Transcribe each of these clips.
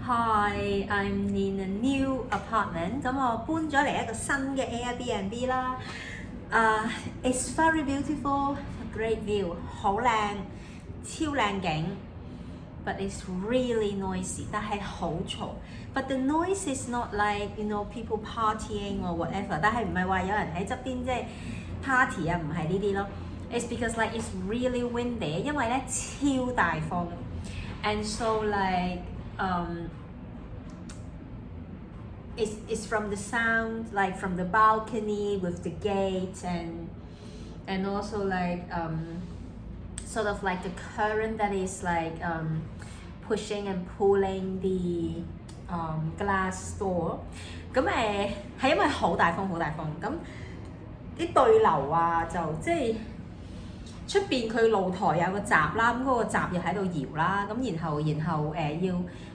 Hi, I'm in a new apartment. 咁我搬咗嚟一個新嘅 Airbnb 啦。It's very beautiful, great view， 好靚，超靚景。But it's really noisy， 但係好嘈。But the noise is not like people partying or whatever。但係唔係話有人喺側邊即係 party 啊，唔係呢啲咯。It's because like it's really windy， 因為咧超大風。And so it's from the sound, like from the balcony with the gate and also sort of like the current that is pushing and pulling the glass door。咁係因為好大風，咁啲對流啊就即係。出邊佢露台有個閘啦，咁嗰個閘又喺度搖啦，咁然後要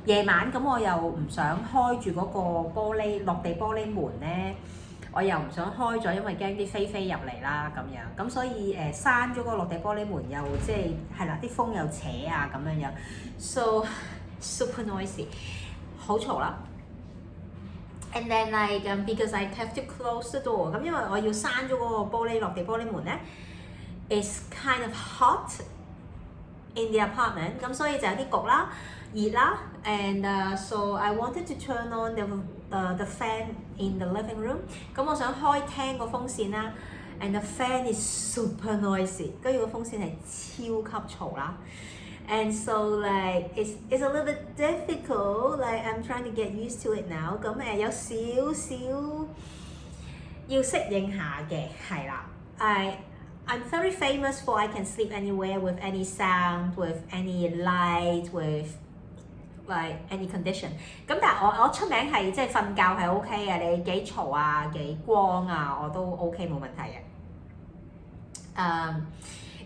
夜晚咁我又唔想開住嗰個玻璃落地玻璃門咧，我又唔想開咗，因為驚啲飛入嚟啦咁樣，咁所以閂咗個落地玻璃門又即係啦，啲風又扯啊咁樣，so super noisy， 好嘈啦。And then because I have to close the door， 咁因為我要閂咗嗰個落地玻璃門咧。It's kind of hot in the apartment， 咁所以就有啲焗啦、熱啦 ，and so I wanted to turn on the fan in the living room。咁我想開廳個風扇啦 ，and the fan is super noisy， 跟住個風扇係超級嘈啦。And so it's a little bit difficult， I'm trying to get used to it now。咁有少少要適應下嘅，係啦，I'm very famous for I can sleep anywhere with any sound, with any light, with any condition。咁但係我出名係即係瞓覺係 OK 嘅，你幾嘈啊幾光啊我都 OK 冇問題嘅。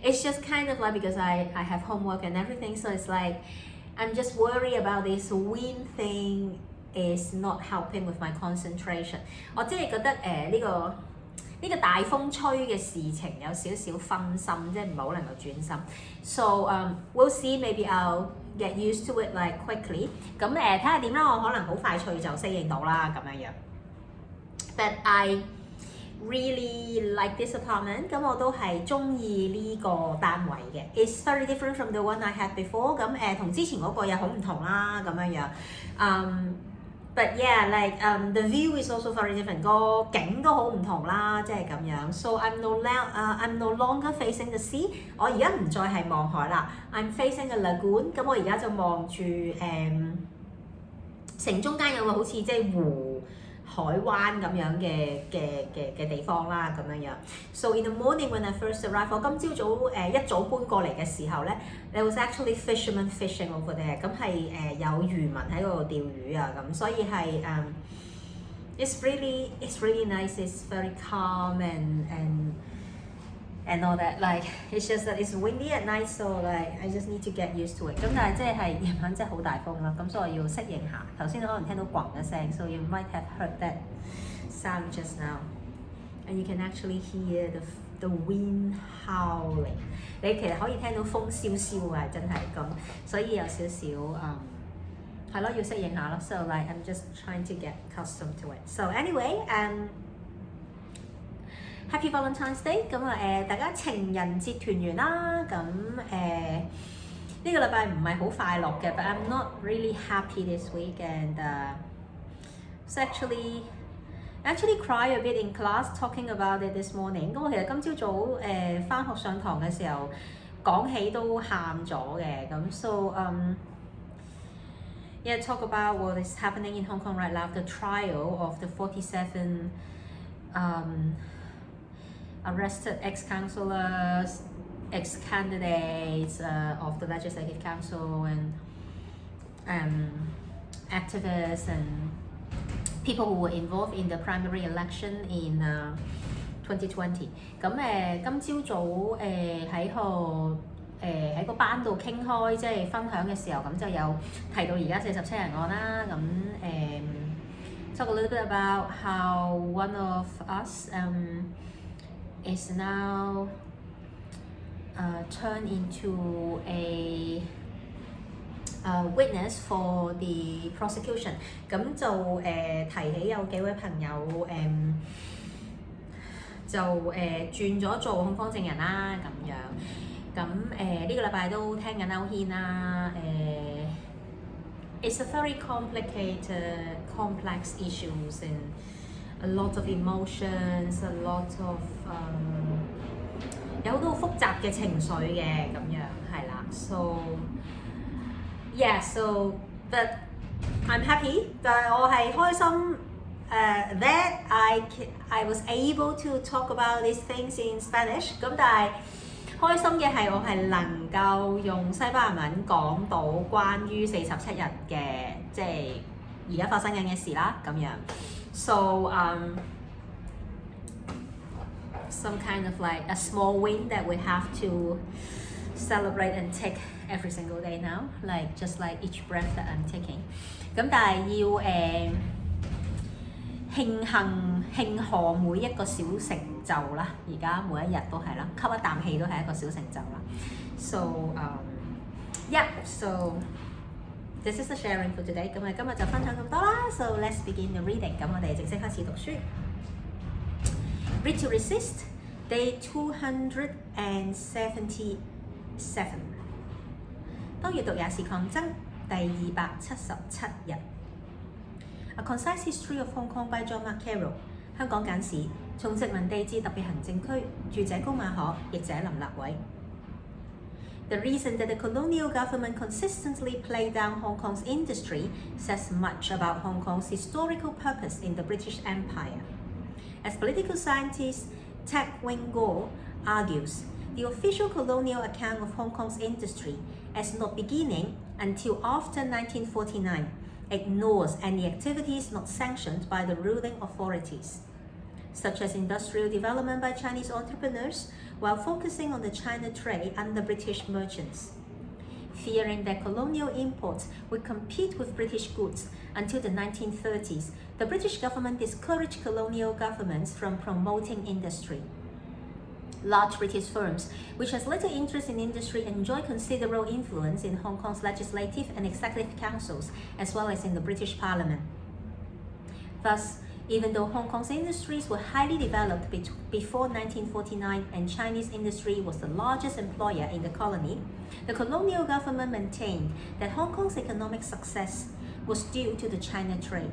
It's just kind of because I have homework and everything, so it's I'm just worried about this wind thing is not helping with my concentration。我即係覺得呢個大風吹嘅事情有少少分心，即係唔係好能夠專心。So we'll see, maybe I'll get used to it quickly。咁睇下點啦，我可能好快脆就適應到啦咁樣樣。But I really like this apartment， 咁我都係中意呢個單位嘅。It's very different from the one I had before。咁同之前嗰個又好唔同啦咁樣樣。But yeah, the view is also very different。個景都好唔同啦，即係咁樣。So I'm no longer facing the sea。我而家唔再係望海啦。I'm facing a lagoon。咁我而家就望住城中間有個好似即係湖海灣咁樣嘅地方啦，咁樣樣。So in the morning when I first arrived， 我今朝早一早搬過嚟嘅時候咧 ，there was actually fishermen fishing over there。咁係有漁民喺嗰度釣魚啊，咁所以係it's really nice. It's very calm and all that. It's just that it's windy at night, so I just need to get used to it。咁但係即係夜晚真係好大風啦，咁所以我要適應下。頭先可能聽到咣一聲 ，so you might have heard that sound just now, and you can actually hear the wind howling。你其實可以聽到風蕭蕭啊，真係咁，所以有少少係咯，要適應下咯。So I'm just trying to get accustomed to it. So anyway，Happy Valentine's Day！ 咁大家情人節團圓啦。咁呢個禮拜唔係好快樂嘅 ，but I'm not really happy this week and so actually cry a bit in class talking about it this morning。咁我其實今朝早返學上堂嘅時候講起都喊咗嘅，咁 so talk about what is happening in Hong Kong right now, the trial of the 47 arrested ex-councillors, ex-candidates of the Legislative Council and activists and people who were involved in the primary election in 2020。咁今朝早喺個班度傾開，即係分享嘅時候，咁就有提到而家47人案啦。咁talk a little bit about how one of us is now turned into a witness for the prosecution。咁就提起有幾位朋友就轉咗做控方證人啦咁樣。咁呢個禮拜都聽緊歐軒啦。It's a very complicated, complex issues and a lot of emotions, a lot of 有好多複雜嘅情緒嘅咁樣係啦。So yeah, so but I'm happy， 但係我係開心that I was able to talk about these things in Spanish。咁但係開心嘅係我係能夠用西班牙文講到關於47日嘅即係而家發生緊嘅事啦咁樣。So some kind of like a small win that we have to celebrate and take every single day now, like just like each breath that I'm taking。咁但係要慶賀每一個小成就啦，而家每一日都係啦，吸一啖氣都係一個小成就啦。So yeah, so this is the sharing for today。咁我哋今日就分享咁多啦。So let's begin the reading。咁我哋正式開始讀書。Read to Resist, Day 277。當閱讀也是抗爭，第277日。A Concise History of Hong Kong by John Carroll。香港簡史，從殖民地至特別行政區，著者高馬可，譯者林立偉。The reason that the colonial government consistently played down Hong Kong's industry says much about Hong Kong's historical purpose in the British Empire. As political scientist Ted Wing Gore argues, the official colonial account of Hong Kong's industry as not beginning until after 1949 ignores any activities not sanctioned by the ruling authorities, such as industrial development by Chinese entrepreneurs, while focusing on the China trade under British merchants. Fearing that colonial imports would compete with British goods until the 1930s, the British government discouraged colonial governments from promoting industry. Large British firms, which has little interest in industry, enjoy considerable influence in Hong Kong's legislative and executive councils, as well as in the British Parliament. Thus, even though Hong Kong's industries were highly developed before 1949 and Chinese industry was the largest employer in the colony, the colonial government maintained that Hong Kong's economic success was due to the China trade.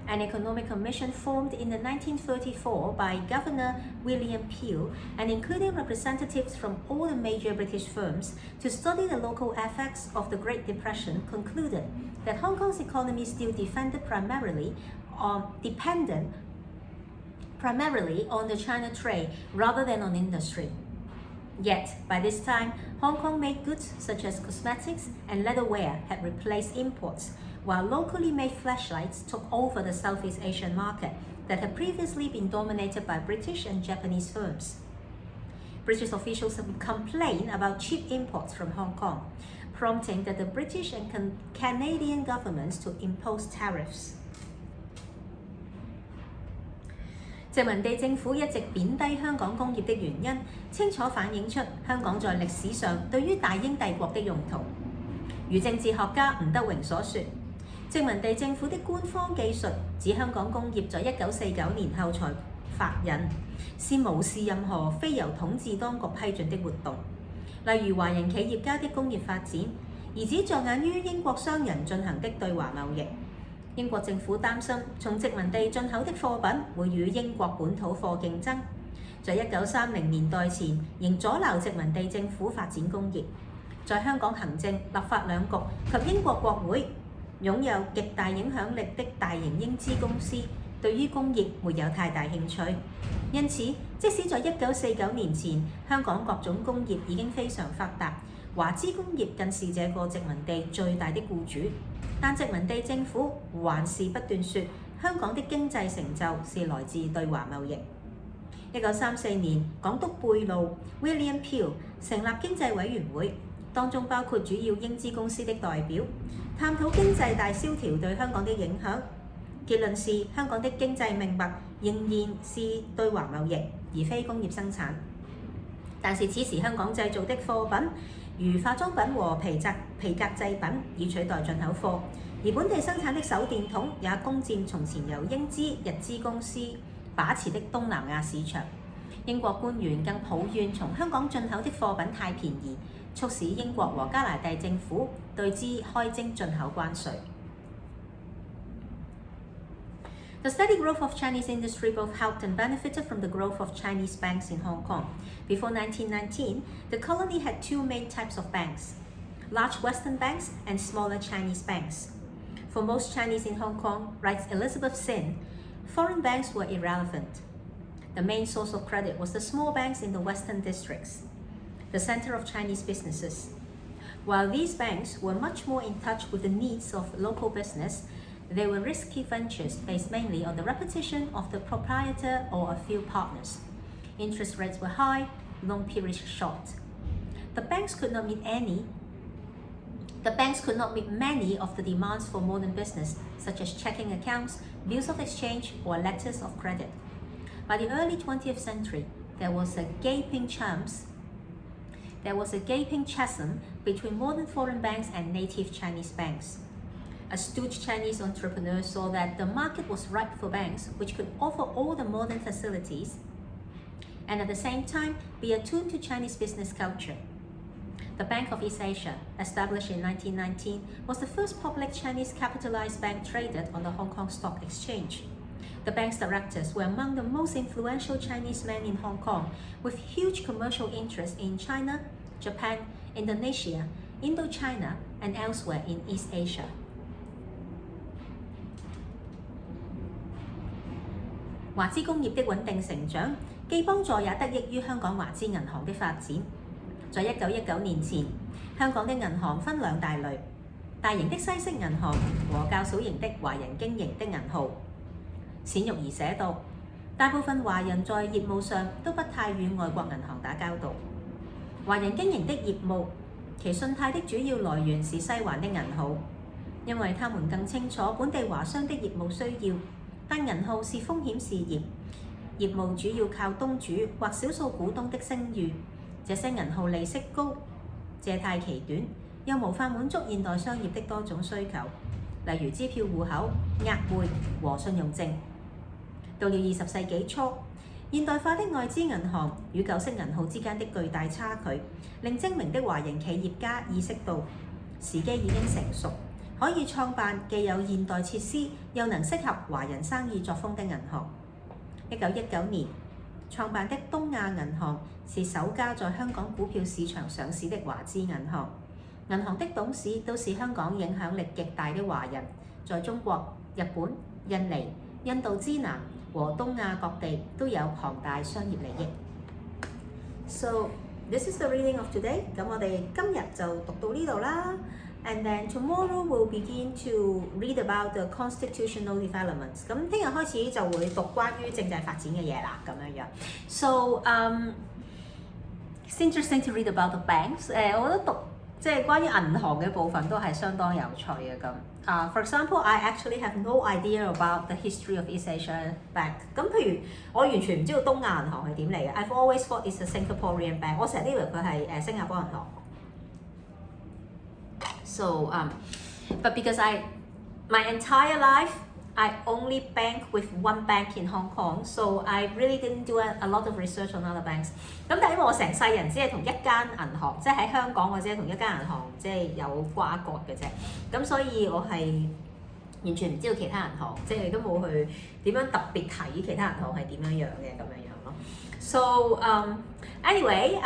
An economic commission formed in 1934 by Governor William Peel and including representatives from all the major British firms to study the local effects of the Great Depression concluded that Hong Kong's economy still depended primarily on the China trade rather than on industry. Yet, by this time, Hong Kong made goods such as cosmetics and leatherware had replaced imports, while locally made flashlights took over the Southeast Asian market that had previously been dominated by British and Japanese firms. British officials complained about cheap imports from Hong Kong, prompting that the British and Canadian governments to impose tariffs. 殖民地政府一直貶低香港工業的原因，清楚反映出香港在歷史上對於大英帝國的用途。如政治學家吳德榮所說，殖民地政府的官方技術指香港工業在1949年後才發印，是無視任何非由統治當局批准的活動，例如華人企業家的工業發展，而只着眼於英國商人進行的對華貿易。英國政府擔心從殖民地進口的貨品會與英國本土貨競爭，在1930年代前仍阻撓殖民地政府發展工業。在香港行政、立法兩局及英國國會擁有極大影響力的大型英資公司對於工業沒有太大興趣，因此即使在1949年前香港各種工業已經非常發達，華資工業更是這個殖民地最大的僱主，但殖民地政府還是不斷說香港的經濟成就是來自對華貿易。1934年，港督貝路 William Peel 成立經濟委員會，當中包括主要英資公司的代表，探討經濟大蕭條對香港的影響。結論是香港的經濟命脈仍然是對華貿易，而非工業生產。但是此時香港製造的貨品如化妝品和皮革製品以取代進口貨，而本地生產的手電筒也攻佔從前由英資、日資公司把持的東南亞市場。英國官員更抱怨從香港進口的貨品太便宜，促使英國和加拿大政府對之開徵進口關稅。The steady growth of Chinese industry both helped and benefited from the growth of Chinese banks in Hong Kong. Before 1919, the colony had two main types of banks, large Western banks and smaller Chinese banks. For most Chinese in Hong Kong, writes Elizabeth Sin, foreign banks were irrelevant. The main source of credit was the small banks in the western districts, the center of Chinese businesses. While these banks were much more in touch with the needs of local business, they were risky ventures based mainly on the reputation of the proprietor or a few partners. Interest rates were high, loan periods short. The banks could not meet many of the demands for modern business, such as checking accounts, bills of exchange, or letters of credit. By the early 20th century, there was a gaping chasm between modern foreign banks and native Chinese banks. Astute Chinese entrepreneurs saw that the market was ripe for banks which could offer all the modern facilities and at the same time be attuned to Chinese business culture. The Bank of East Asia, established in 1919, was the first public Chinese capitalized bank traded on the Hong Kong Stock Exchange. The bank's directors were among the most influential Chinese men in Hong Kong, with huge commercial interests in China, Japan, Indonesia, Indochina, and elsewhere in East Asia. 華資工業的穩定成長，既幫助也得益於香港華資銀行的發展。在1919年前，香港的銀行分兩大類：大型的西式銀行和較小型的華人經營的銀號。冼玉兒寫道，大部分華人在業務上都不太與外國銀行打交道。華人經營的業務，其信貸的主要來源是西環的銀號，因為他們更清楚本地華商的業務需要。但銀號是風險事業，業務主要靠東主或少數股東的聲譽。這些銀號利息高，借貸期短，又無法滿足現代商業的多種需求，例如支票戶口、押匯和信用證。到了20世紀初，現代化的外資銀行與舊式銀號之間的巨大差距，令精明的華人企業家意識到時機已經成熟。可以創辦既有現代設施又能適合華人生意作風的銀行。1919年創辦的東亞銀行是首家在香港股票市場上市的華資銀行。銀行的董事都是香港影響力極大的華人，在中國、日本、印尼、印度支南和東亞各地都有龐大商業利益。So this is the reading of today。咁我哋今日就讀到呢度啦。And then tomorrow we'll begin to read about the constitutional developments. 咁聽日開始就會讀關於政制發展嘅嘢啦，咁樣樣。So it's interesting to read about the banks. 我覺得讀即係關於銀行嘅部分都係相當有趣嘅咁。For example, I actually have no idea about the history of East Asia Bank. 咁譬如我完全唔知道東亞銀行係點嚟嘅。I've always thought it's a Singaporean bank. 我成日都以為佢係新加坡銀行。So, but because my entire life, I only bank with one bank in Hong Kong, so I really didn't do a lot of research on other banks. 咁但係因為我成世人只係同一間銀行，即係喺香港我只係同一間銀行即係有瓜葛嘅啫。咁所以我係完全唔知道其他銀行，即係都冇去點樣特別睇其他銀行係點樣樣嘅咁樣樣咯。So, anyway,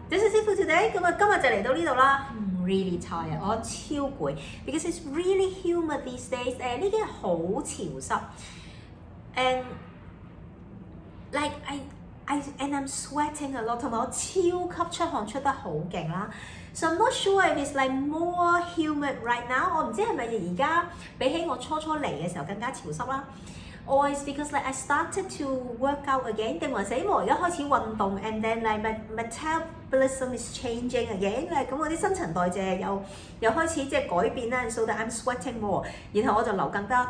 this is it for today. 咁今日就嚟到呢度啦。Really tired， 我超攰 because it's really humid these days。呢幾日好潮濕 ，and like and I'm sweating a lot， 同埋我超級出汗出得好勁啦。So I'm not sure if it's like more humid right now。我唔知係咪而家比起我初嚟嘅時候更加潮濕啦。Or it's because like I started to work out again， 定還是因為我而家開始運動 and then like my metabolism is changing again， 咁我啲新陳代謝又開始即係改變啦，so that I'm sweating more， 然後我就流更加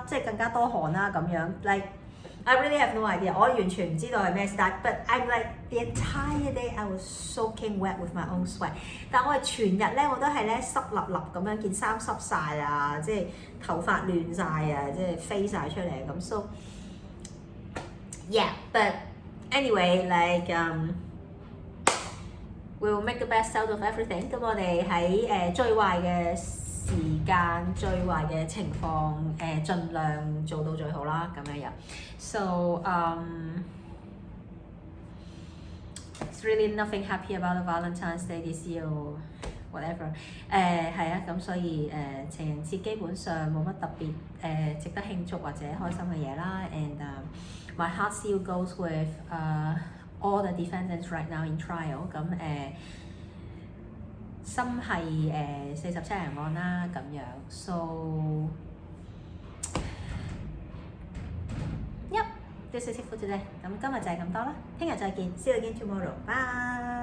多汗啦咁樣。Like I really have no idea， 我完全唔知道係咩事，但 but I'm like the entire day I was soaking wet with my own sweat。但我係全日咧，我都係咧濕立立咁樣，件衫濕晒啊，即係頭髮亂晒啊，即係飛晒出嚟咁。So yeah，but anyway like we will make the best out of everything。咁我哋喺最壞嘅時間、最壞嘅情況盡量做到最好啦，咁樣樣。So it's really nothing happy about the Valentine's Day this year or whatever。係啊，咁所以情人節基本上冇乜特別值得慶祝或者開心嘅嘢啦。And my heart still goes with all the defendants right now in trial。咁心係47人案啦，咁樣。So yep，this is it for today。咁今日就係咁多啦，聽日再見，see you again tomorrow，bye。